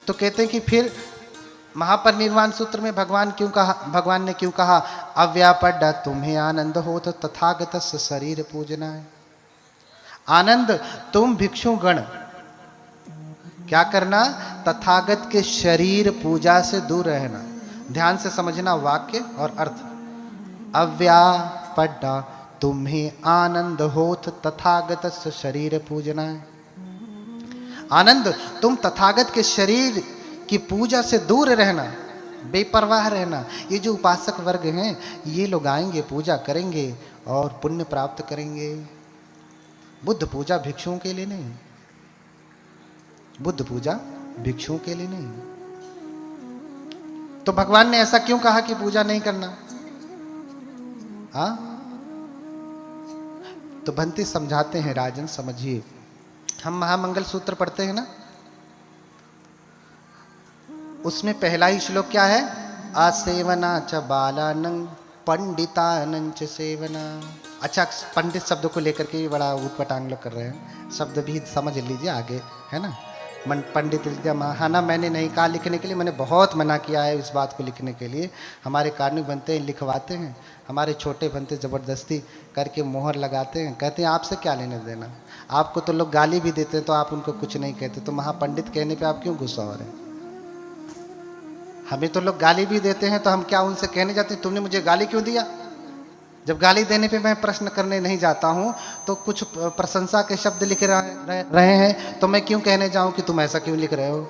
तो कहते हैं कि फिर महापरिनिर्वाण सूत्र में भगवान ने क्यों कहा अव्यापड्डा तुम्हें आनंद हो तो तथागत शरीर पूजना है। आनंद तुम भिक्षु गण क्या करना, तथागत के शरीर पूजा से दूर रहना। ध्यान से समझना वाक्य और अर्थ। अव्यापड्डा तुम्हें आनंद होत तथागत शरीर पूजना है। आनंद तुम तथागत के शरीर की पूजा से दूर रहना, बेपरवाह रहना। ये जो उपासक वर्ग हैं ये लोग आएंगे, पूजा करेंगे और पुण्य प्राप्त करेंगे। बुद्ध पूजा भिक्षुओं के लिए नहीं, बुद्ध पूजा भिक्षुओं के लिए नहीं। तो भगवान ने ऐसा क्यों कहा कि पूजा नहीं करना? हाँ, तो भंते समझाते हैं, राजन समझिए। हम महामंगल सूत्र पढ़ते हैं ना, उसमें पहला ही श्लोक क्या है? असेवना च बालानं पंडितानं च सेवना। अच्छा, पंडित शब्द को लेकर के बड़ा उटपटांग लोग कर रहे हैं, शब्द भी समझ लीजिए आगे, है ना। पंडित लिख दिया, हाँ ना, मैंने नहीं कहा लिखने के लिए, मैंने बहुत मना किया है इस बात को लिखने के लिए। हमारे कार्मिक बनते हैं, लिखवाते हैं, हमारे छोटे बनते ज़बरदस्ती करके मोहर लगाते हैं, कहते हैं आपसे क्या लेने देना। आपको तो लोग गाली भी देते हैं तो आप उनको कुछ नहीं कहते, तो महापंडित कहने पे आप क्यों गुस्सा हो रहे हैं? हमें तो लोग गाली भी देते हैं तो हम क्या उनसे कहने जाते हैं तुमने मुझे गाली क्यों दिया? जब गाली देने पे मैं प्रश्न करने नहीं जाता हूं तो कुछ प्रशंसा के शब्द लिख रहे हैं तो मैं क्यों कहने जाऊं कि तुम ऐसा क्यों लिख रहे हो?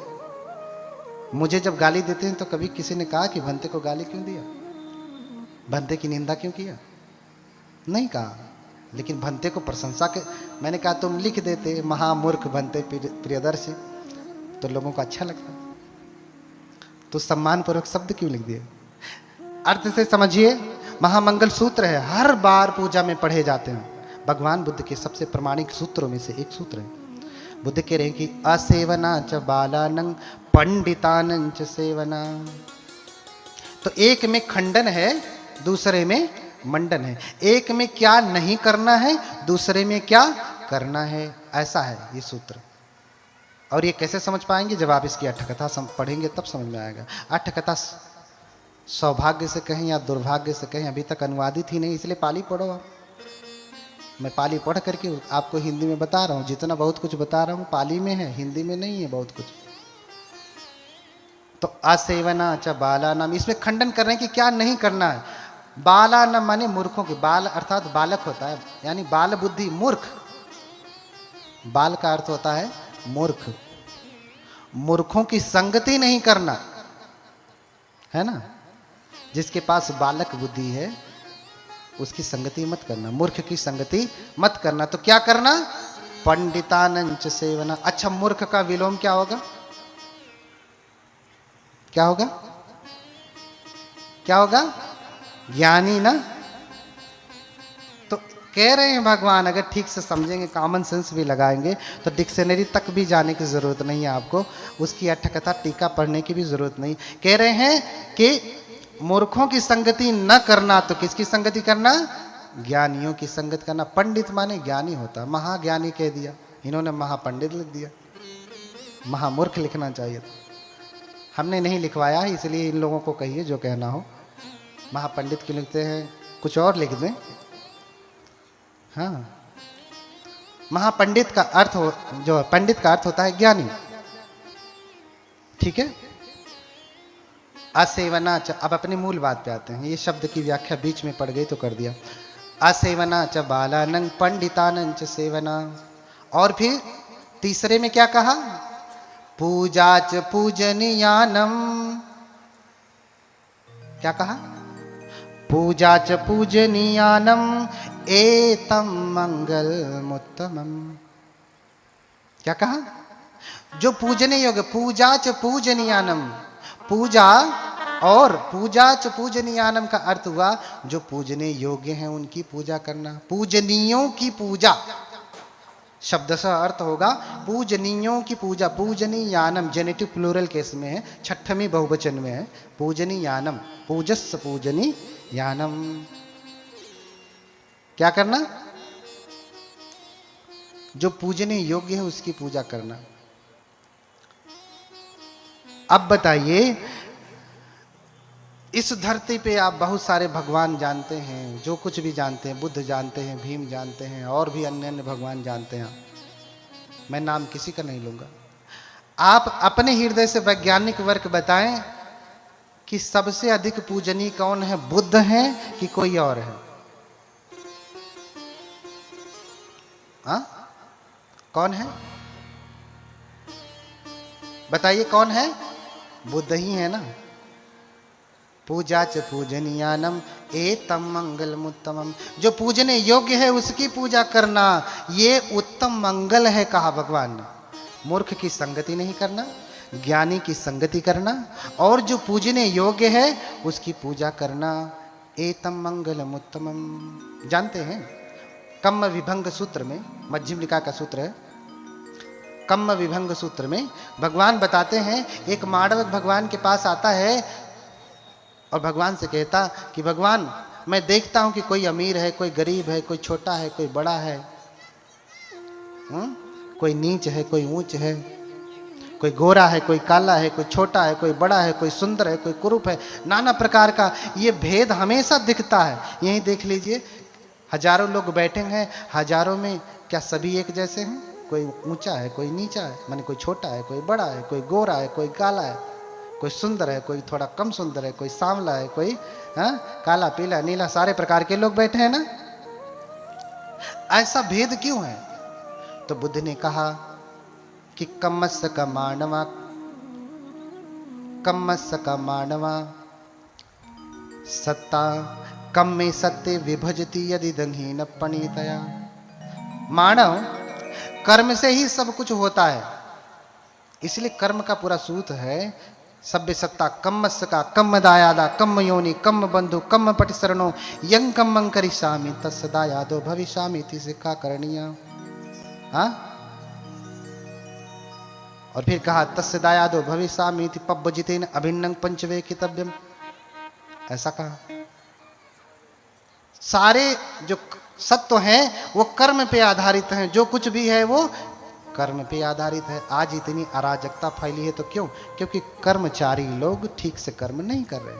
मुझे जब गाली देते हैं तो कभी किसी ने कहा कि भंते को गाली क्यों दिया, भंते की निंदा क्यों किया? नहीं कहा। लेकिन भंते को प्रशंसा के मैंने कहा तुम लिख देते महामूर्ख भंते प्रियदर्शी, तो लोगों को अच्छा लगता। तो सम्मानपूर्वक शब्द क्यों लिख दिए? अर्थ से समझिए, महामंगल सूत्र है, हर बार पूजा में पढ़े जाते हैं। भगवान बुद्ध के सबसे प्रमाणिक सूत्रों में से एक सूत्र है। बुद्ध कह रहे हैं कि असेवना च बालानं पंडितानं च सेवना। तो एक में खंडन है, दूसरे में मंडन है। एक में क्या नहीं करना है, दूसरे में क्या करना है, ऐसा है ये सूत्र। और ये कैसे समझ पाएंगे? जब आप इसकी अट्ठकथा पढ़ेंगे तब समझ में आएगा। अट्ठकथा सौभाग्य से कहें या दुर्भाग्य से कहें अभी तक अनुवादित ही नहीं, इसलिए पाली पढ़ो आप। मैं पाली पढ़ करके आपको हिंदी में बता रहा हूँ, जितना बहुत कुछ बता रहा हूँ पाली में है, हिंदी में नहीं है बहुत कुछ। तो असेवना च बालानाम, इसमें खंडन कर रहे हैं कि क्या नहीं करना है। बालानाम माने मूर्खों के, बाल अर्थात बालक होता है, यानी बाल बुद्धि मूर्ख। बाल का अर्थ होता है मूर्ख। मूर्खों की संगति नहीं करना, है ना। जिसके पास बालक बुद्धि है उसकी संगति मत करना, मूर्ख की संगति मत करना। तो क्या करना? पंडितानं च सेवना। अच्छा, मूर्ख का विलोम क्या होगा? क्या होगा? क्या होगा? ज्ञानी ना। तो कह रहे हैं भगवान, अगर ठीक से समझेंगे, कॉमन सेंस भी लगाएंगे तो डिक्शनरी तक भी जाने की जरूरत नहीं है आपको, उसकी अट्ठकथा टीका पढ़ने की भी जरूरत नहीं। कह रहे हैं कि मूर्खों की संगति न करना, तो किसकी संगति करना? ज्ञानियों की संगत करना। पंडित माने ज्ञानी होता, महाज्ञानी कह दिया, इन्होंने महापंडित लिख दिया, महामूर्ख लिखना चाहिए था। हमने नहीं लिखवाया है, इसलिए इन लोगों को कहिए जो कहना हो। महापंडित क्यों लिखते हैं, कुछ और लिख दें। हाँ, महापंडित का अर्थ जो पंडित का अर्थ होता है ज्ञानी, ठीक है। असेवना च, अब अपनी मूल बात पे आते हैं। ये शब्द की व्याख्या बीच में पड़ गई तो कर दिया। असेवना च बालानं पंडितानं च सेवना। और फिर तीसरे में क्या कहा? पूजा च पूजनीयानम। क्या कहा? पूजा च पूजनीयानम एतम मंगलमुत्तमम। क्या कहा? जो पूजने योग्य, पूजा च पूजनीयानम, पूजा और पूजा च पूजनीयानम का अर्थ हुआ जो पूजने योग्य हैं उनकी पूजा करना। पूजनीयों की पूजा शब्द से अर्थ होगा पूजनीयों की पूजा। पूजनीयानम जेनेटिव प्लूरल केस में है, छठवीं बहुवचन में है। पूजनीयानम, पूजस्स पूजनीयानम। क्या करना? जो पूजने योग्य है उसकी पूजा करना। अब बताइए, इस धरती पे आप बहुत सारे भगवान जानते हैं, जो कुछ भी जानते हैं, बुद्ध जानते हैं, भीम जानते हैं, और भी अन्य अन्य भगवान जानते हैं। मैं नाम किसी का नहीं लूंगा। आप अपने हृदय से वैज्ञानिक वर्ग बताएं कि सबसे अधिक पूजनीय कौन है, बुद्ध हैं कि कोई और है? हाँ, कौन है बताइए, कौन है? बुद्ध ही है ना। पूजा च पूजनीयानम एतम मंगलमुत्तमम, जो पूजने योग्य है उसकी पूजा करना ये उत्तम मंगल है, कहा भगवान ने। मूर्ख की संगति नहीं करना, ज्ञानी की संगति करना, और जो पूजने योग्य है उसकी पूजा करना, एतम मंगलमुत्तमम। जानते हैं कम्म विभंग सूत्र में, मध्यम निकाय का सूत्र है, कम्म विभंग सूत्र में भगवान बताते हैं, एक मांडवक भगवान के पास आता है और भगवान से कहता कि भगवान, मैं देखता हूं कि कोई अमीर है, कोई गरीब है, कोई छोटा है, कोई बड़ा है, कोई नीच है, कोई ऊंच है, कोई गोरा है, कोई काला है, कोई छोटा है, कोई बड़ा है, कोई सुंदर है, कोई कुरूप है, नाना प्रकार का ये भेद हमेशा दिखता है। यही देख लीजिए, हजारों लोग बैठे हैं, हजारों में क्या सभी एक जैसे हैं? कोई ऊंचा है, कोई नीचा है, माने कोई छोटा है, कोई बड़ा है, कोई गोरा है, कोई काला है, कोई सुंदर है, कोई थोड़ा कम सुंदर है, कोई सांवला है, कोई काला पीला नीला, सारे प्रकार के लोग बैठे हैं ना। ऐसा भेद क्यों है? तो बुद्ध ने कहा कि कम्मस्य का मानवा, कम्मस्य का मानवा सत्ता कम में सत्य विभजती यदि दंहीन पणितया। मानव कर्म से ही सब कुछ होता है, इसलिए कर्म का पूरा सूत्र है सभ्य सत्ता कम्मस्य का, कम्म दायादा, कम्म योनि, कम्म बंधु, कम्म पटिशरणो, यं कम्मं करिष्यामि तस्य दायादो भविष्यामि इति सिक्खा करणीया। हाँ, और फिर कहा तस्य दायादो भविष्यामि इति पब्बजितेन अभिन्नं पंचवेकितव्यम, ऐसा कहा। सारे जो सत्व हैं वो कर्म पे आधारित हैं, जो कुछ भी है वो कर्म पे आधारित है। आज इतनी अराजकता फैली है तो क्यों? क्योंकि कर्मचारी लोग ठीक से कर्म नहीं कर रहे।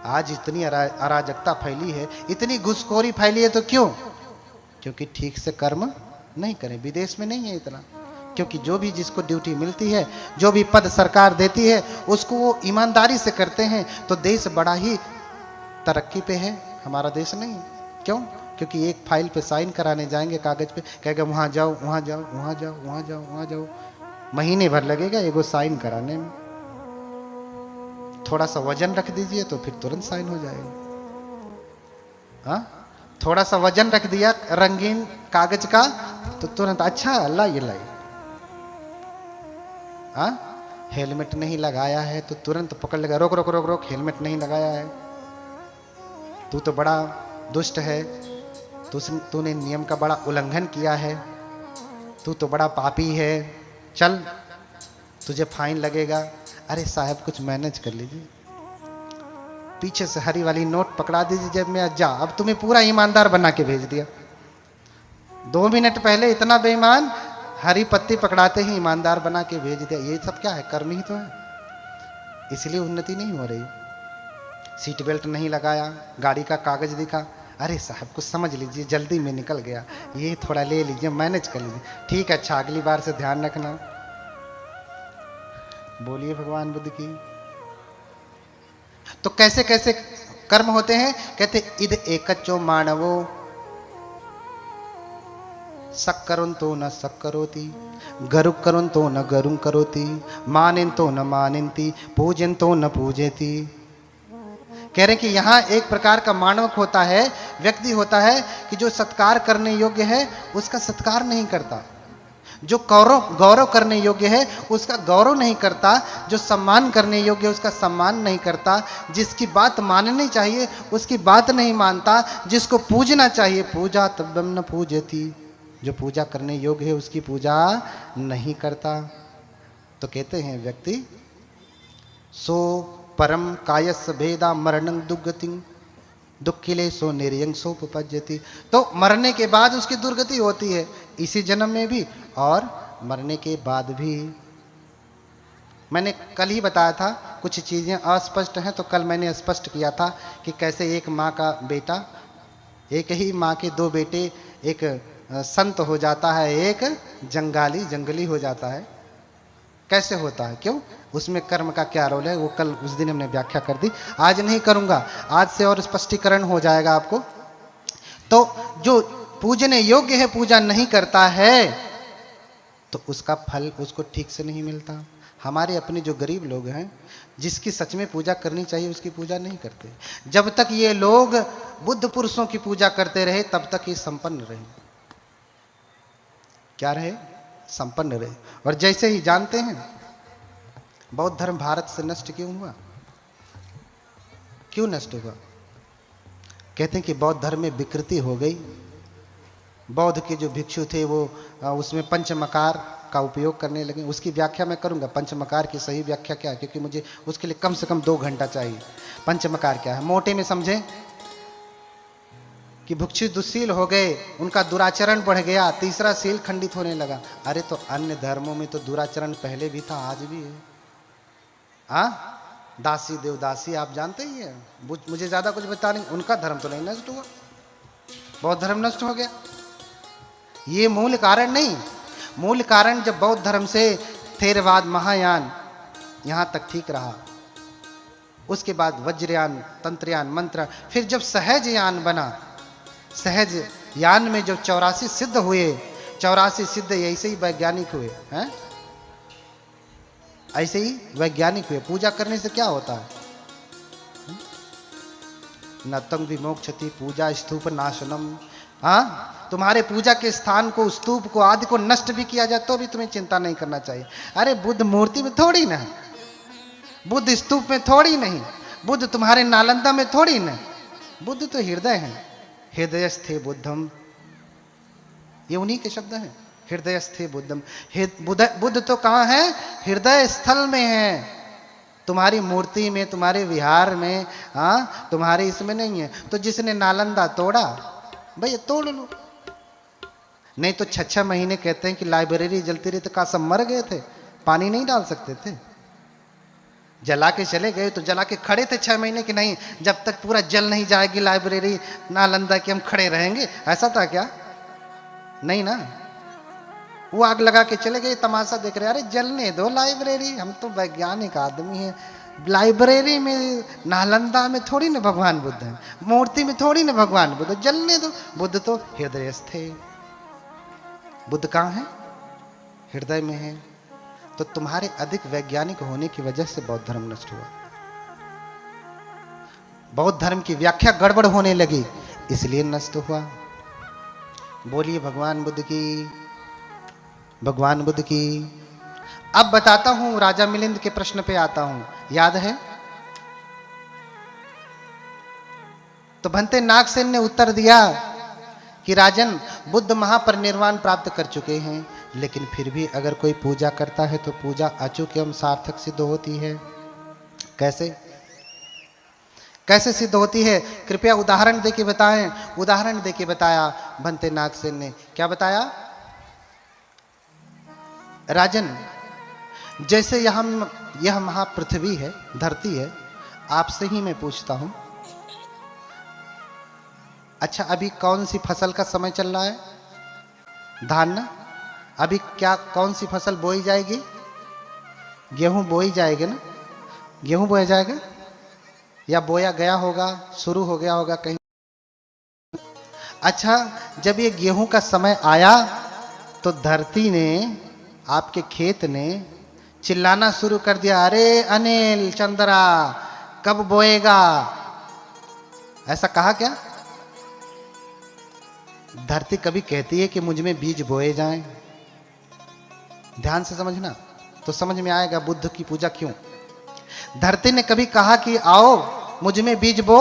आज इतनी अराजकता फैली है, इतनी घुसखोरी फैली है तो क्यों? क्योंकि ठीक से कर्म नहीं करें। विदेश में नहीं है इतना, क्योंकि जो भी जिसको ड्यूटी मिलती है, जो भी पद सरकार देती है, उसको वो ईमानदारी से करते हैं, तो देश बड़ा ही तरक्की पे है। हमारा देश नहीं। क्यों? क्योंकि एक फाइल पे साइन कराने जाएंगे कागज पे, कहेगा वहाँ जाओ, वहाँ जाओ, वहाँ जाओ, वहाँ जाओ, वहाँ जाओ, महीने भर लगेगा एगो साइन कराने में। थोड़ा सा वजन रख दीजिए तो फिर तुरंत साइन हो जाएगा। हाँ, थोड़ा सा वजन रख दिया रंगीन कागज का तो तुरंत अच्छा अल्लाह ये लाई। हाँ, हेलमेट नहीं लगाया है तो तुरंत पकड़ लेगा, रोक रोक रोक रोक, हेलमेट नहीं लगाया है, तू तो बड़ा दुष्ट है, तूने नियम का बड़ा उल्लंघन किया है, तू तो बड़ा पापी है, चल तुझे फाइन लगेगा। अरे साहब कुछ मैनेज कर लीजिए, पीछे से हरी वाली नोट पकड़ा दीजिए जेब में, जा, अब तुम्हें पूरा ईमानदार बना के भेज दिया। 2 मिनट पहले इतना बेईमान, हरी पत्ती पकड़ाते ही ईमानदार बना के भेज दिया। ये सब क्या है? कर्म ही तो है। इसलिए उन्नति नहीं हो रही। सीट बेल्ट नहीं लगाया, गाड़ी का कागज दिखा, अरे साहब कुछ समझ लीजिए, जल्दी में निकल गया, ये थोड़ा ले लीजिए, मैनेज कर लीजिए, ठीक है, अच्छा अगली बार से ध्यान रखना। बोलिए भगवान बुद्ध की। तो कैसे कैसे कर्म होते हैं? कहते इद एकच्चो मानवो सक्करुन तो न सक्करोति, गरुक करुन तो न गरुं करोति, मानिन तो न मानिन्ति, पूजन तो न पूजेति। कह रहे कि यहाँ एक प्रकार का मानवक होता है, व्यक्ति होता है कि जो सत्कार करने योग्य है उसका सत्कार नहीं करता, जो गौरव करने योग्य है उसका गौरव नहीं करता, जो सम्मान करने योग्य है उसका सम्मान नहीं करता, जिसकी बात माननी चाहिए उसकी बात नहीं मानता, जिसको पूजना चाहिए पूजा तब्बम न पूजति, जो पूजा करने योग्य है उसकी पूजा नहीं करता। तो कहते हैं व्यक्ति सो परम कायस भेदा मरणं दुर्गति, दुखिले सो निर्यंग सोपपज्यति। तो मरने के बाद उसकी दुर्गति होती है, इसी जन्म में भी और मरने के बाद भी। मैंने कल ही बताया था, कुछ चीज़ें अस्पष्ट हैं तो कल मैंने स्पष्ट किया था कि कैसे एक माँ का बेटा, एक ही माँ के दो बेटे, एक संत हो जाता है, एक जंगली हो जाता है। कैसे होता है, क्यों, उसमें कर्म का क्या रोल है, वो कल उस दिन हमने व्याख्या कर दी। आज नहीं करूँगा, आज से और स्पष्टीकरण हो जाएगा आपको। तो जो पूजने योग्य है पूजा नहीं करता है तो उसका फल उसको ठीक से नहीं मिलता। हमारे अपने जो गरीब लोग हैं, जिसकी सच में पूजा करनी चाहिए उसकी पूजा नहीं करते। जब तक ये लोग बुद्ध पुरुषों की पूजा करते रहे तब तक ये संपन्न रहे। क्या रहे, संपन्न रहे। और जैसे ही जानते हैं बौद्ध धर्म भारत से नष्ट क्यों हुआ, क्यों नष्ट हुआ? कहते हैं कि बौद्ध धर्म में विकृति हो गई। बौद्ध के जो भिक्षु थे वो उसमें पंचमकार का उपयोग करने लगे। उसकी व्याख्या मैं करूंगा, पंचमकार की सही व्याख्या क्या है, क्योंकि मुझे उसके लिए कम से कम 2 घंटा चाहिए। पंचमकार क्या है, मोटे में समझें कि भिक्षु दुशील हो गए, उनका दुराचरण बढ़ गया, तीसरा सील खंडित होने लगा। अरे तो अन्य धर्मों में तो दुराचरण पहले भी था, आज भी है। दासी देवदासी आप जानते ही है, मुझे ज्यादा कुछ बता नहीं। उनका धर्म तो नहीं नष्ट हुआ, बौद्ध धर्म नष्ट हो गया। ये मूल कारण नहीं। मूल कारण जब बौद्ध धर्म से थेरवाद, महायान यहां तक ठीक रहा, उसके बाद वज्रयान, तंत्रयान, मंत्र, फिर जब सहज यान बना, सहज यान में जो 84 सिद्ध हुए, 84 सिद्ध ऐसे ही वैज्ञानिक हुए हैं, ऐसे ही वैज्ञानिक हुए। पूजा करने से क्या होता है, न तंग विमोक्षति पूजा स्तूप नाशनम। तुम्हारे पूजा के स्थान को, स्तूप को, आदि को नष्ट भी किया जाए तो भी तुम्हें चिंता नहीं करना चाहिए। अरे बुद्ध मूर्ति में थोड़ी ना है, बुद्ध स्तूप में थोड़ी नहीं, बुद्ध तुम्हारे नालंदा में थोड़ी नहीं, बुद्ध तो हृदय है। हृदयस्थे बुद्धम, ये उन्हीं के शब्द हैं, हृदयस्थे बुद्धम। बुद्ध तो कहाँ है, हृदय स्थल में है, तुम्हारी मूर्ति में, तुम्हारे विहार में, तुम्हारे इसमें नहीं है। तो जिसने नालंदा तोड़ा भैया तोड़ लो। नहीं तो 6-6 महीने कहते हैं कि लाइब्रेरी जलती रही तो का सब मर गए थे, पानी नहीं डाल सकते थे, जला के चले गए तो जला के खड़े थे 6 महीने कि नहीं, जब तक पूरा जल नहीं जाएगी लाइब्रेरी नालंदा की हम खड़े रहेंगे। ऐसा था क्या, नहीं ना। वो आग लगा के चले गए, तमाशा देख रहे, अरे जलने दो लाइब्रेरी, हम तो वैज्ञानिक आदमी हैं। लाइब्रेरी में नालंदा में थोड़ी ना भगवान बुद्ध है, मूर्ति में थोड़ी ना भगवान बुद्ध, जलने दो। बुद्ध तो हृदयस्थ थे। बुद्ध कहाँ है, हृदय में है। तो तुम्हारे अधिक वैज्ञानिक होने की वजह से बौद्ध धर्म नष्ट हुआ। बौद्ध धर्म की व्याख्या गड़बड़ होने लगी, इसलिए नष्ट हुआ। बोलिए भगवान बुद्ध की, भगवान बुद्ध की। अब बताता हूं, राजा मिलिंद के प्रश्न पे आता हूं, याद है? तो भंते नागसेन ने उत्तर दिया कि राजन, बुद्ध महापरिनिर्वाण प्राप्त कर चुके हैं, लेकिन फिर भी अगर कोई पूजा करता है तो पूजा अचूक एवं सार्थक सिद्ध होती है। कैसे कैसे सिद्ध होती है, कृपया उदाहरण देके बताएं। उदाहरण देके बताया भंते नागसेन ने। क्या बताया? राजन, जैसे यह महापृथ्वी है, धरती है, आपसे ही मैं पूछता हूं, अच्छा अभी कौन सी फसल का समय चल रहा है? धान ना। अभी क्या, कौन सी फसल बोई जाएगी? गेहूं बोई जाएगी ना, गेहूं बोया जाएगा या बोया गया होगा, शुरू हो गया होगा कहीं। अच्छा, जब ये गेहूं का समय आया तो धरती ने, आपके खेत ने चिल्लाना शुरू कर दिया, अरे अनिल चंद्रा कब बोएगा? ऐसा कहा क्या? धरती कभी कहती है कि मुझ में बीज बोए जाएं? ध्यान से समझना तो समझ में आएगा बुद्ध की पूजा क्यों। धरती ने कभी कहा कि आओ मुझ में बीज बो?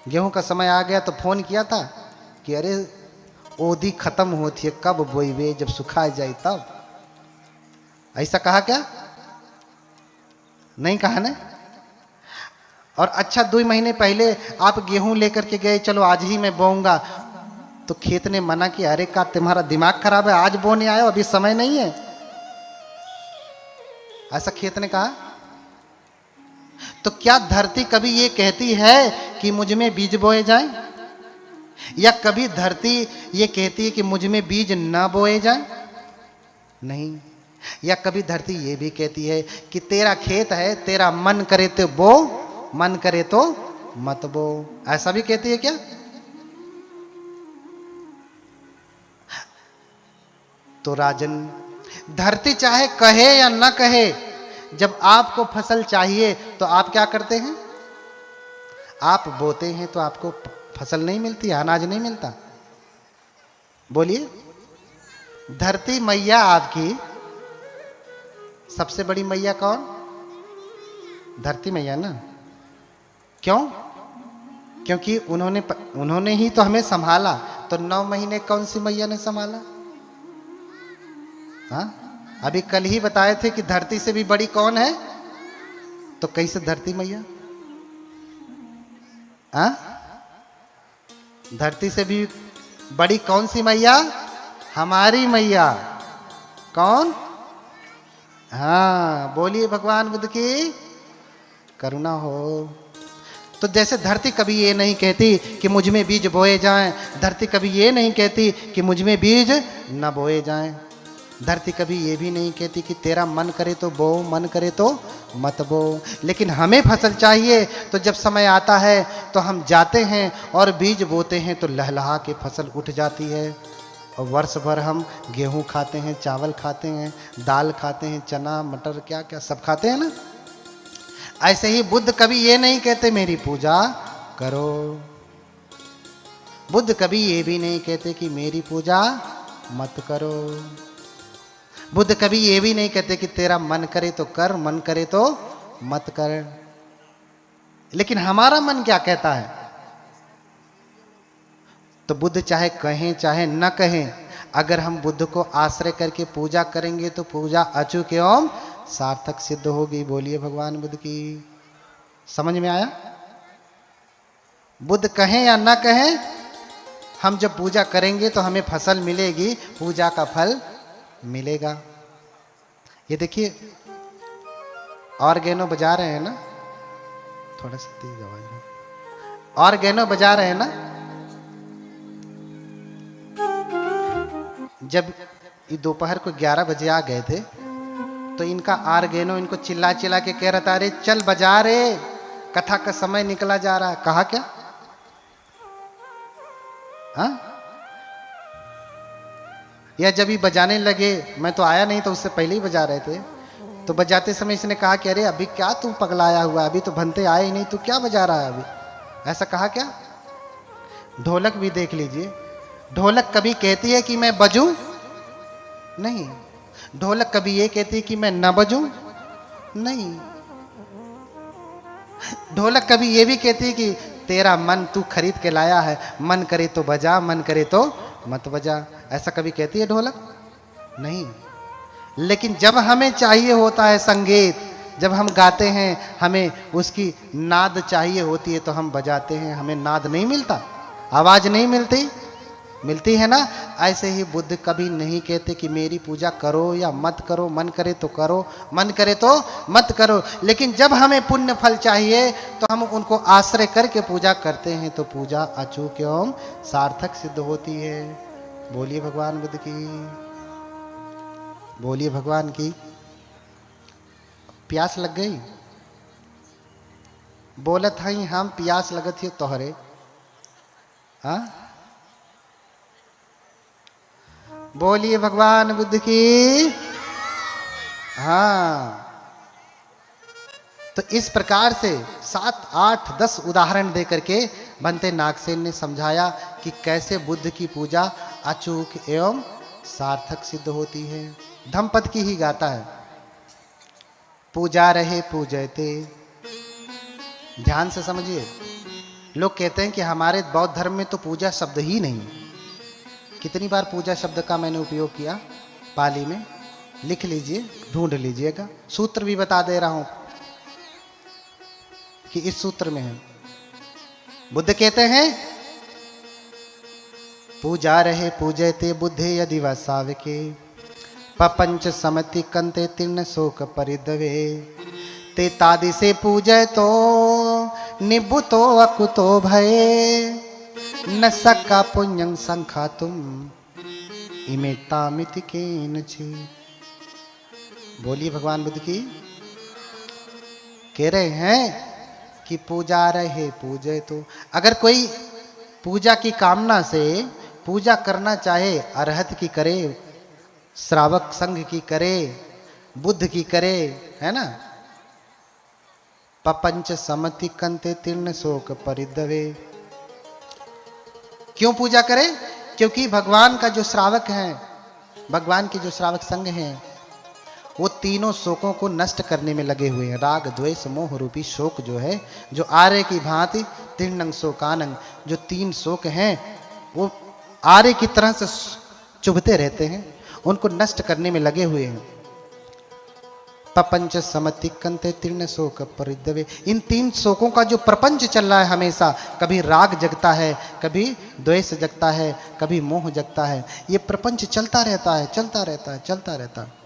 गेहूं का समय आ गया तो फोन किया था कि अरे ओदी खत्म होती है, कब बोईबे, जब सुखा जाए तब। ऐसा कहा क्या? नहीं कहा ना। और अच्छा 2 महीने पहले आप गेहूं लेकर के गए, चलो आज ही मैं बोऊंगा, तो खेत ने मना किया, अरे का तुम्हारा दिमाग खराब है, आज बोने आए हो, अभी समय नहीं है। ऐसा खेत ने कहा। तो क्या धरती कभी ये कहती है कि मुझ में बीज बोए जाएं? या कभी धरती ये कहती है कि मुझ में बीज ना बोए जाएं? नहीं। या कभी धरती ये भी कहती है कि तेरा खेत है, तेरा मन करे तो बो, मन करे तो मत बो। ऐसा भी कहती है क्या? तो राजन, धरती चाहे कहे या ना कहे, जब आपको फसल चाहिए तो आप क्या करते हैं? आप बोते हैं तो आपको फसल नहीं मिलती, अनाज नहीं मिलता। बोलिए, धरती मैया आपकी सबसे बड़ी मैया कौन? धरती मैया ना। क्यों? क्योंकि उन्होंने ही तो हमें संभाला। तो 9 महीने कौन सी मैया ने संभाला? हाँ, अभी कल ही बताए थे कि धरती से भी बड़ी कौन है। तो कैसे धरती मैया? हाँ, धरती से भी बड़ी कौन सी मैया? हमारी मैया। कौन? हाँ, बोलिए भगवान बुद्ध की करुणा हो। तो जैसे धरती कभी ये नहीं कहती कि मुझ में बीज बोए जाएं, धरती कभी ये नहीं कहती कि मुझ में बीज न बोए जाएं, धरती कभी ये भी नहीं कहती कि तेरा मन करे तो बो, मन करे तो मत बो। लेकिन हमें फसल चाहिए तो जब समय आता है तो हम जाते हैं और बीज बोते हैं तो लहलहा के फसल उठ जाती है। और वर्ष भर हम गेहूं खाते हैं, चावल खाते हैं, दाल खाते हैं, चना मटर क्या क्या सब खाते हैं ना। ऐसे ही बुद्ध कभी ये नहीं कहते मेरी पूजा करो। बुद्ध कभी ये भी नहीं कहते कि मेरी पूजा मत करो। बुद्ध कभी ये भी नहीं कहते कि तेरा मन करे तो कर, मन करे तो मत कर। लेकिन हमारा मन क्या कहता है? तो बुद्ध चाहे कहें चाहे न कहें, अगर हम बुद्ध को आश्रय करके पूजा करेंगे तो पूजा अचूक एवं सार्थक सिद्ध होगी। बोलिए भगवान बुद्ध की। समझ में आया? बुद्ध कहें या ना कहें, हम जब पूजा करेंगे तो हमें फसल मिलेगी, पूजा का फल मिलेगा। ये देखिए ऑर्गेनो बजा रहे हैं ना, थोड़ा सा तेज आवाज में। ऑर्गेनो बजा रहे हैं ना। जब ये दोपहर को 11 बजे आ गए थे तो इनका ऑर्गेनो इनको चिल्ला चिल्ला के कह रहा था, अरे चल बजा रे, कथा का समय निकला जा रहा है। कहा क्या? हाँ? या जब ही बजाने लगे, मैं तो आया नहीं तो उससे पहले ही बजा रहे थे, तो बजाते समय इसने कहा कि अरे अभी क्या तू पगलाया हुआ, अभी तो भंते आए ही नहीं, तू क्या बजा रहा है अभी? ऐसा कहा क्या? ढोलक भी देख लीजिए, ढोलक कभी कहती है कि मैं बजूं? नहीं। ढोलक कभी ये कहती है कि मैं न बजूं? नहीं। ढोलक कभी ये भी कहती है कि तेरा मन तू खरीद के लाया है, मन करे तो बजा, मन करे तो मत बजा। ऐसा कभी कहती है ढोलक? नहीं। लेकिन जब हमें चाहिए होता है संगीत, जब हम गाते हैं हमें उसकी नाद चाहिए होती है तो हम बजाते हैं। हमें नाद नहीं मिलता, आवाज नहीं मिलती, मिलती है ना। ऐसे ही बुद्ध कभी नहीं कहते कि मेरी पूजा करो या मत करो, मन करे तो करो, मन करे तो मत करो। लेकिन जब हमें पुण्य फल चाहिए तो हम उनको आश्रय करके पूजा करते हैं तो पूजा अचूक एवं सार्थक सिद्ध होती है। बोलिए भगवान बुद्ध की। बोलिए भगवान की। प्यास लग गई? बोलत हई हम प्यास लगत ही तोहरे। हाँ, बोलिए भगवान बुद्ध की। हाँ, तो इस प्रकार से 7, 8, 10 उदाहरण दे करके बनते नागसेन ने समझाया कि कैसे बुद्ध की पूजा अचूक एवं सार्थक सिद्ध होती है। धम्मपद की ही गाता है, पूजा रहे पूजयते। ध्यान से समझिए, लोग कहते हैं कि हमारे बौद्ध धर्म में तो पूजा शब्द ही नहीं। कितनी बार पूजा शब्द का मैंने उपयोग किया पाली में, लिख लीजिए, ढूंढ लीजिएगा। सूत्र भी बता दे रहा हूं कि इस सूत्र में है। बुद्ध कहते हैं पूजा रहे पूजयते बुद्धे यदि वसावके पपंच समति कंते तीर्ण शोक परिदवे ते तादि से पूजय तो निबुतो अकुतो भये न सक्का पुण्यं संखा तुम इमे तामिति केनचि। बोलिए भगवान बुद्ध की। कह रहे हैं कि पूजा रहे पूजे तो, अगर कोई पूजा की कामना से पूजा करना चाहे, अरहत की करे, श्रावक संघ की करे, बुद्ध की करे, है ना। पपंच समति कंते तीर्ण शोक परिदवे। क्यों पूजा करे? क्योंकि भगवान का जो श्रावक है, भगवान के जो श्रावक संघ हैं, वो तीनों शोकों को नष्ट करने में लगे हुए हैं। राग द्वेष मोह रूपी शोक जो है, जो आर्य की भांति तीर्णंग शोकानंग, जो तीन शोक हैं वो आर्य की तरह से चुभते रहते हैं, उनको नष्ट करने में लगे हुए हैं। पपंच समति कंते तीर्ण शोक परिदवे। इन तीन शोकों का जो प्रपंच चल रहा है हमेशा, कभी राग जगता है, कभी द्वेष जगता है, कभी मोह जगता है, ये प्रपंच चलता रहता है, चलता रहता है, चलता रहता है।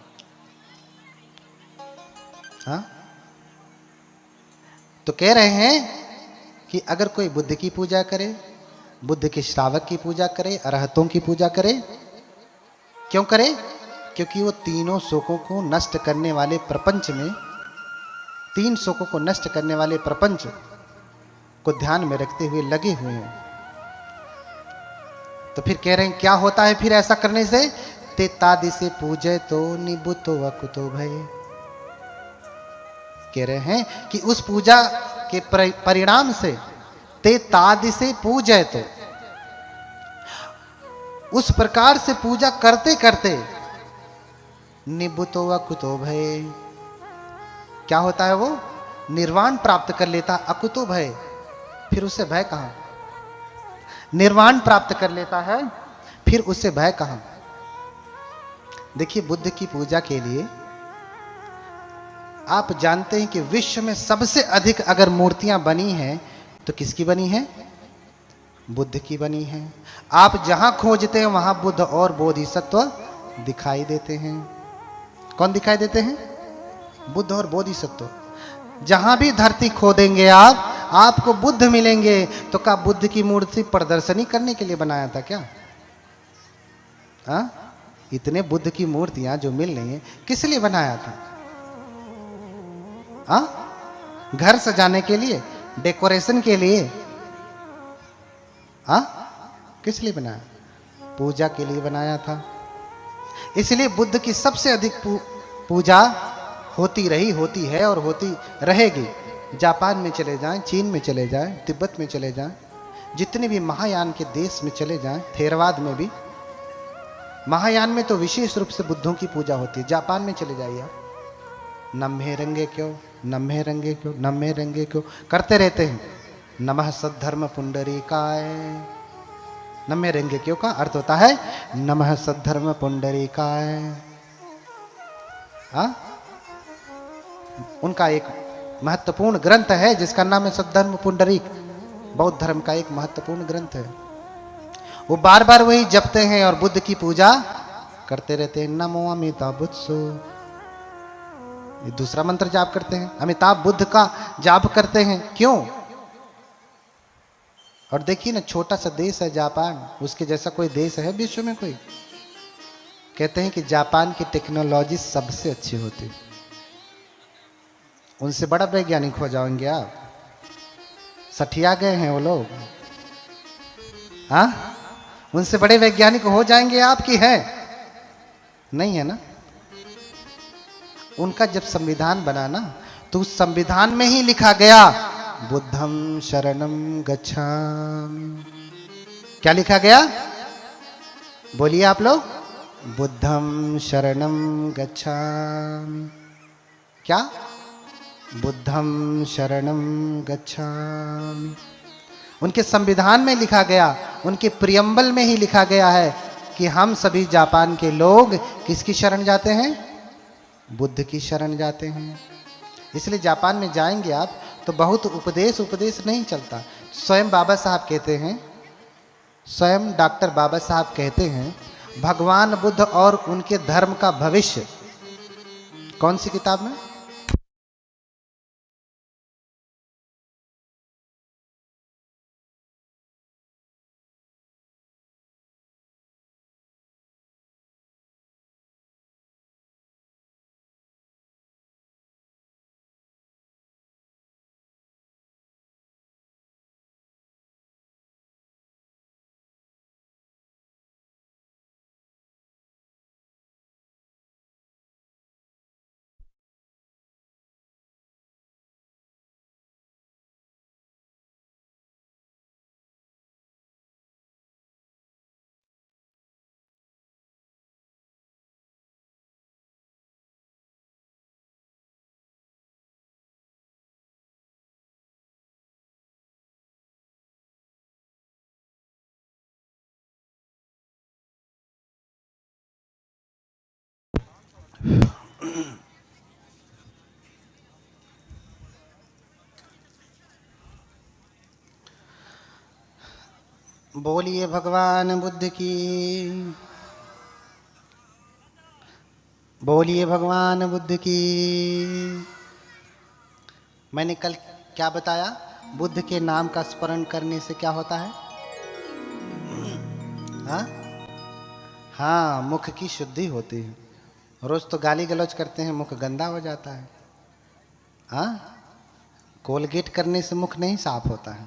हाँ? तो कह रहे हैं कि अगर कोई बुद्ध की पूजा करे, बुद्ध के श्रावक की पूजा करे, अरहतों की पूजा करे, क्यों करे? क्योंकि वो तीनों शोकों को नष्ट करने वाले प्रपंच में, तीन शोकों को नष्ट करने वाले प्रपंच को ध्यान में रखते हुए लगे हुए हैं। तो फिर कह रहे हैं क्या होता है फिर ऐसा करने से? ते तादि से पूजे तो निबुतो वकुतो भय। कह रहे हैं कि उस पूजा के परिणाम से, ते तादि से पूजे तो, उस प्रकार से पूजा करते करते निबुतो अकुतो भय, क्या होता है? वो निर्वाण प्राप्त कर लेता। अकुतो भय, फिर उसे भय कहां? निर्वाण प्राप्त कर लेता है, फिर उसे भय कहां? देखिए, बुद्ध की पूजा के लिए आप जानते हैं कि विश्व में सबसे अधिक अगर मूर्तियां बनी हैं तो किसकी बनी है? बुद्ध की बनी है। आप जहां खोजते हैं वहां बुद्ध और बोधिसत्व दिखाई देते हैं। कौन दिखाई देते हैं? बुद्ध और बोधिसत्व। जहां भी धरती खोदेंगे आप, आपको बुद्ध मिलेंगे। तो क्या बुद्ध की मूर्ति प्रदर्शनी करने के लिए बनाया था क्या? हाँ? इतने बुद्ध की मूर्तियां जो मिल रही हैं, किस लिए बनाया था? हाँ? घर सजाने के लिए, डेकोरेशन के लिए? हाँ? किस लिए बनाया? पूजा के लिए बनाया था। इसलिए बुद्ध की सबसे अधिक पूजा होती रही, होती है और होती रहेगी। जापान में चले जाएं, चीन में चले जाएं, तिब्बत में चले जाएं, जितने भी महायान के देश में चले जाएं, थेरवाद में भी, महायान में तो विशेष रूप से बुद्धों की पूजा होती है। जापान में चले जाइए आप, नम्हे रंगे क्यों, नम्हे रंगे क्यों, नम्हे रंगे क्यों करते रहते हैं। नमः सद्धर्म पुंडरीकाय। नम्हे रंगे क्यों का अर्थ होता है नमः सद्धर्म पुंडरीकाय। हाँ? उनका एक महत्वपूर्ण ग्रंथ है जिसका नाम है सद्धर्म पुंडरीक। बौद्ध धर्म का एक महत्वपूर्ण ग्रंथ है। वो बार बार वही जपते हैं और बुद्ध की पूजा करते रहते हैं। नमो अमिताभ बुद्धसु, ये दूसरा मंत्र जाप करते हैं। अमिताभ बुद्ध का जाप करते हैं। क्यों? और देखिए ना, छोटा सा देश है जापान, उसके जैसा कोई देश है विश्व में कोई? कहते हैं कि जापान की टेक्नोलॉजी सबसे अच्छी होती। उनसे बड़ा वैज्ञानिक हो जाएंगे आप। सठिया गए हैं वो लोग। हाँ? उनसे बड़े वैज्ञानिक हो जाएंगे आप की है? नहीं है ना। उनका जब संविधान बना ना, तो उस संविधान में ही लिखा गया बुद्धं शरणं गच्छामि। क्या लिखा गया? बोलिए आप लोग। बुद्धं शरणं गच्छामि। क्या? बुद्धं शरणं गच्छामि। उनके संविधान में लिखा गया, उनके प्रियम्बल में ही लिखा गया है कि हम सभी जापान के लोग किसकी शरण जाते हैं? बुद्ध की शरण जाते हैं। इसलिए जापान में जाएंगे आप तो बहुत उपदेश नहीं चलता। स्वयं बाबा साहब कहते हैं, स्वयं डॉक्टर बाबा साहब कहते हैं, भगवान बुद्ध और उनके धर्म का भविष्य। कौन सी किताब में? बोलिए भगवान बुद्ध की, बोलिए भगवान बुद्ध की। मैंने कल क्या बताया? बुद्ध के नाम का स्मरण करने से क्या होता है? हाँ हाँ, मुख की शुद्धि होती है। रोज तो गाली गलौज करते हैं, मुख गंदा हो जाता है। हाँ, कोलगेट करने से मुख नहीं साफ होता है।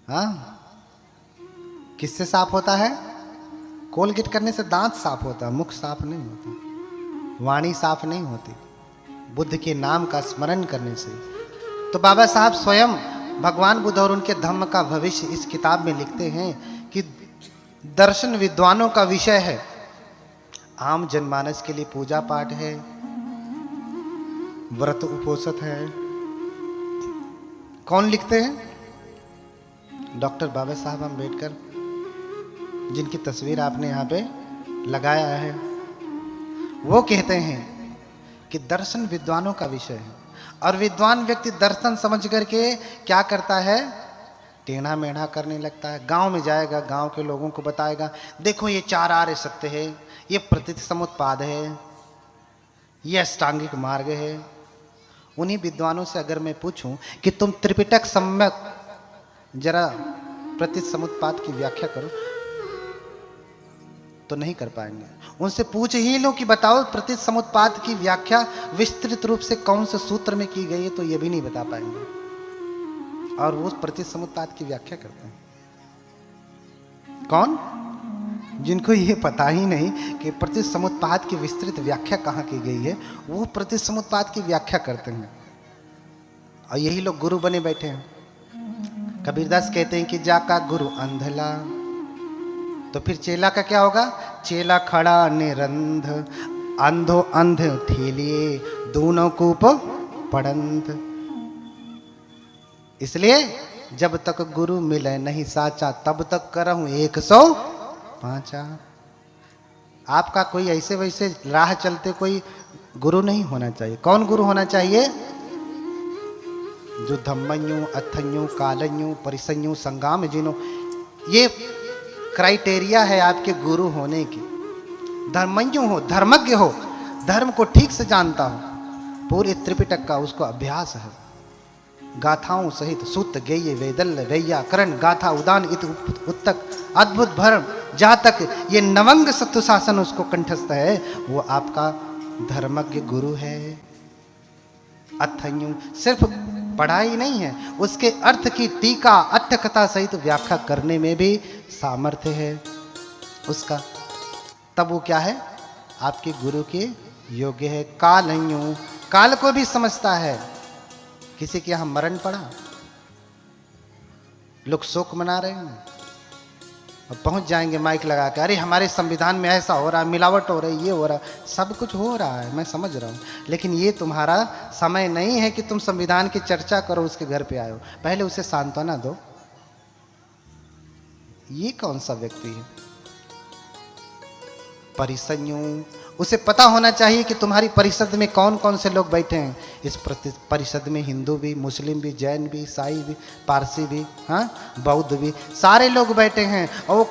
हाँ, किससे साफ होता है? कोलगेट करने से दांत साफ होता है, मुख साफ नहीं होता, वाणी साफ नहीं होती। बुद्ध के नाम का स्मरण करने से। तो बाबा साहब स्वयं भगवान बुद्ध और उनके धम्म का भविष्य इस किताब में लिखते हैं कि दर्शन विद्वानों का विषय है। आम जनमानस के लिए पूजा पाठ है, व्रत उपोषित है। कौन लिखते हैं? डॉक्टर बाबा साहब अम्बेडकर, जिनकी तस्वीर आपने यहाँ पे लगाया है। वो कहते हैं कि दर्शन विद्वानों का विषय है, और विद्वान व्यक्ति दर्शन समझ करके क्या करता है? टेढ़ा मेढ़ा करने लगता है। गांव में जाएगा, गांव के लोगों को बताएगा, देखो ये चार आर्य सत्य है, ये प्रतीति समुत्पाद है, ये अष्टांगिक मार्ग है। उन्हीं विद्वानों से अगर मैं पूछूं कि तुम त्रिपिटक सम्यक जरा प्रतीति समुत्पाद की व्याख्या करो, तो नहीं कर पाएंगे। उनसे पूछ ही लो कि बताओ प्रतीति समुत्पाद की व्याख्या विस्तृत रूप से कौन से सूत्र में की गई है, तो ये भी नहीं बता पाएंगे। और वो प्रतीति समुत्पाद की व्याख्या करते हैं कौन? जिनको ये पता ही नहीं कि प्रतीति समुत्पाद की विस्तृत व्याख्या कहाँ की गई है, वो प्रतीति समुत्पाद की व्याख्या करते हैं। और यही लोग गुरु बने बैठे हैं। कबीरदास कहते हैं कि जाका गुरु अंधला, तो फिर चेला का क्या होगा? चेला खड़ा निरंध, अंधो अंध ठेलिए, दोनों कूप पड़ंत। इसलिए जब तक गुरु मिले नहीं साचा, तब तक करहूं 105। आपका कोई ऐसे वैसे राह चलते कोई गुरु नहीं होना चाहिए। कौन गुरु होना चाहिए? जो धम्मन्यु, अथन्यु, कालन्यु, परिसन्यु, संगाम जिनो, ये क्राइटेरिया है आपके गुरु होने की। धर्मज्ञ हो, धर्मज्ञ हो, धर्म को ठीक से जानता हो, पूरे त्रिपिटक का उसको अभ्यास है, गाथाओं सहित सूत गेय वेदल्य वैयाकरण गाथा उदान इत उत्तक अद्भुत भरम, जहाँ तक ये नवंग सत्व शासन उसको कंठस्थ है, वो आपका धर्मज्ञ गुरु है। अथन्यु सिर्फ पढ़ाई नहीं है, उसके अर्थ की टीका अट्ठकथा सहित व्याख्या करने में भी सामर्थ्य है उसका, तब वो क्या है? आपके गुरु के योग्य है। कालन्यु, काल को भी समझता है। किसी के यहां मरण पड़ा, लोग शोक मना रहे हैं, और पहुंच जाएंगे माइक लगा के, अरे हमारे संविधान में ऐसा हो रहा है, मिलावट हो रही, ये हो रहा, सब कुछ हो रहा है, मैं समझ रहा हूँ, लेकिन ये तुम्हारा समय नहीं है कि तुम संविधान की चर्चा करो, उसके घर पे आयो, पहले उसे सांत्वना दो। ये कौन सा व्यक्ति है? परिसंयु, उसे पता होना चाहिए कि तुम्हारी परिषद में कौन कौन से लोग बैठे हैं। इस परिषद में हिंदू भी, मुस्लिम भी, जैन भी, ईसाई भी, पारसी भी, हाँ, बौद्ध भी, सारे लोग बैठे हैं। और वो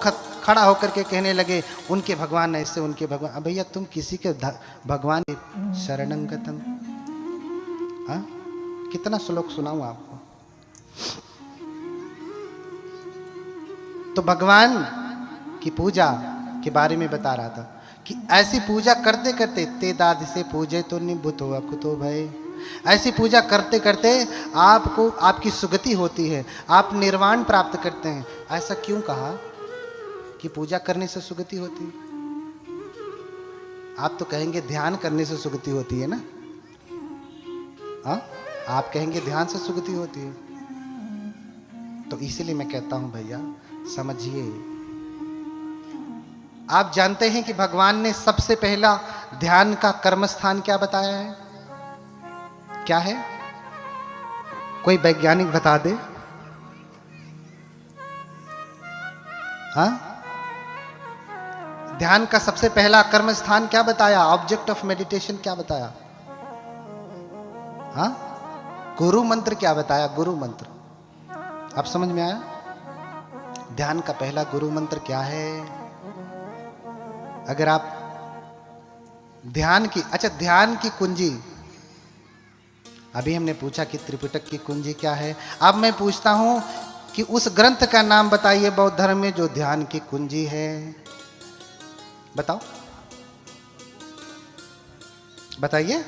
खड़ा होकर के कहने लगे उनके भगवान ऐसे, उनके भगवान। अब भैया तुम किसी के भगवान शरणंगतम, हाँ कितना श्लोक सुनाऊं आपको। तो भगवान की पूजा के बारे में बता रहा था कि ऐसी पूजा करते करते ते दाद से पूजे तो निभुत हो अकुतो भय, ऐसी पूजा करते करते आपको आपकी सुगति होती है, आप निर्वाण प्राप्त करते हैं। ऐसा क्यों कहा कि पूजा करने से सुगति होती है? आप तो कहेंगे ध्यान करने से सुगति होती है ना, हाँ आप कहेंगे ध्यान से सुगति होती है। तो इसीलिए मैं कहता हूं भैया समझिए, आप जानते हैं कि भगवान ने सबसे पहला ध्यान का कर्म स्थान क्या बताया है? क्या है? कोई वैज्ञानिक बता दे। हाँ, ध्यान का सबसे पहला कर्म स्थान क्या बताया? ऑब्जेक्ट ऑफ मेडिटेशन क्या बताया? हाँ, गुरु मंत्र क्या बताया? गुरु मंत्र। अब समझ में आया? ध्यान का पहला गुरु मंत्र क्या है? अगर आप ध्यान की, अच्छा ध्यान की कुंजी, अभी हमने पूछा कि त्रिपिटक की कुंजी क्या है। अब मैं पूछता हूं कि उस ग्रंथ का नाम बताइए बौद्ध धर्म में जो ध्यान की कुंजी है। बताओ, बताइए।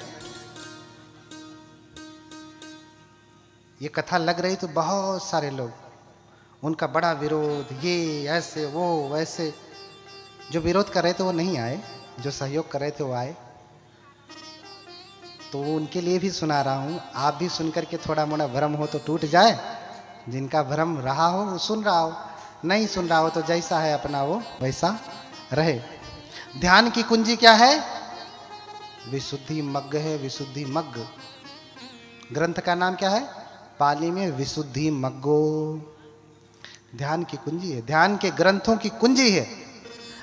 ये कथा लग रही तो बहुत सारे लोग, उनका बड़ा विरोध, ये ऐसे वो वैसे। जो विरोध कर रहे थे वो नहीं आए, जो सहयोग कर रहे थे वो आए। तो उनके लिए भी सुना रहा हूं, आप भी सुनकर के थोड़ा मोड़ा भ्रम हो तो टूट जाए। जिनका भ्रम रहा हो वो सुन रहा हो, नहीं सुन रहा हो तो जैसा है अपना वो वैसा रहे। ध्यान की कुंजी क्या है? विशुद्धि मग्ग है, विशुद्धि मग्ग। ग्रंथ का नाम क्या है? पाली में विशुद्धि मग्गो। ध्यान की कुंजी है, ध्यान के ग्रंथों की कुंजी है।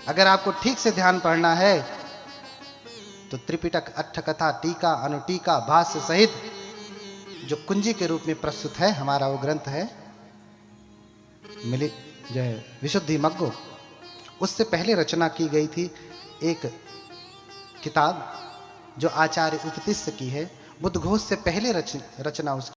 अगर आपको ठीक से ध्यान पढ़ना है तो त्रिपिटक, अट्ठकथा, टीका, अनुटीका, भाष्य सहित जो कुंजी के रूप में प्रस्तुत है हमारा वो ग्रंथ है मिली जो है विशुद्धि मग्गो। उससे पहले रचना की गई थी एक किताब जो आचार्य उपतिस्स की है। बुद्धघोष से पहले रचना उसकी